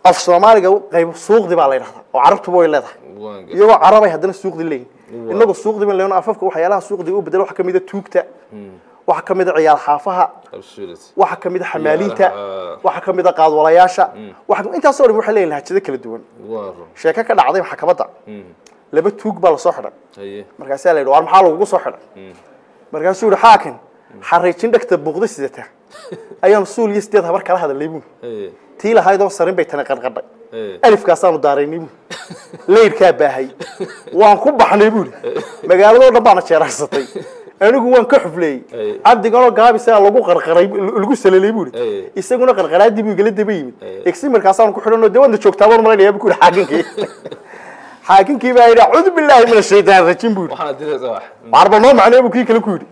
af Soomaaliga qayb suuqdi baa la yiraahdaa oo carabtu way leedahay iyagoo carabay haddana suuqdi leeyin inagu suuqdi ma leeyno afafka waxyaalaha suuqdi u bedelo waxa kamid ah tuugta waxa kamid ah ciyaar xaafaha waxa kamid ah xamaaliinta waxa kamid ah qaadwalayaasha waxa inta soo waxa leeyahay lahajada kala duwan sheeka ka dhacday maxkamadda laba tuug baa la soo xiray markaas la yiraahdo war maxaa lagu soo xiray markaas uu xaakin xariijin dhagta buuqda sidata ayaan suul yisteed habar kala hadalay buu tii la haydo sarin bay tan qarqadhay alifkaas aanu daareynay leerka baahay waan ku baxnay buu magaalada dhan baan jeeraysatay anigu waan ka xuflay abdigan gaabisa lagu qarqaray lagu salaleey buu isaguna qarqaraadii buu gala dabay exmarkaas aan ku xidhano dawada joogtaa war malaynaya buu xaakinkii xaakinkii baa yiri a'uudu billahi minash shaytaanir rajiim buu waxaan diray wax arbano macnaa buu kii kala ku yiri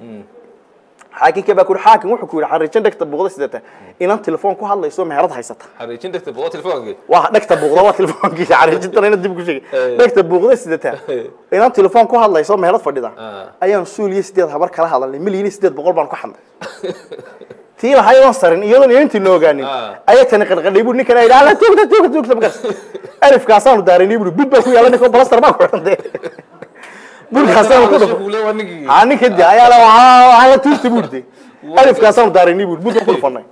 حاكي بقى كل حاكم وحكوا حريتين دكتور بغضة سدته إن التلفون كه الله يسوي مهرات هيسته حريتين دكتور بغضة تلفون واحد دكتور بغضة تلفون كي حريتين ترى ندي بكل شيء دكتور بغضة سدته إن التلفون كه الله يسوي مهرات فردة أيام سوري سدته خبر كله هذا اللي مليون سدته بقول بانكو حمد تيل هاي وصارين يلا ينت نوجاني أيه تنقل غريبون نكنا إلى لا توك تبغى ألف كاسان ودارين يبرو بيبقى يلا نكون بلاستر ما كورن بقول خسارة كله أنا كده يا لو على توست بودي ألف كاسان داريني بود كل فناي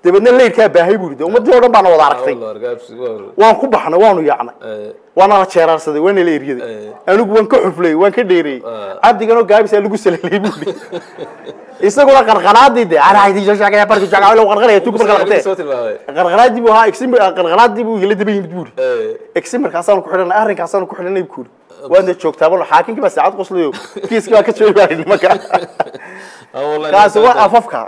تبدنا الليل كابه بودي وما تجورنا بعنا وضع ركتي وان كوبحنا وانو يعنا وانا شهر صدق وين اللي يريد أنا وان كحفلي وان كديري عبدي كانوا جايب سألوا قصة اللي بودي يسقون قرقرات دي أنا عايز يجوز شاكي يبارك شاكي لو قرقرة يتوك قرقرات دي بوها إكسيم قرقرات دي بو يلي دبي بتقول إكسيم كاسان كحلنا أهرن كاسان كحلنا يبكون وأنا تشوك تابون حاكم كي بس عاد قصليو كيس كوا كتشوي بعد المكان كاسوا أفكار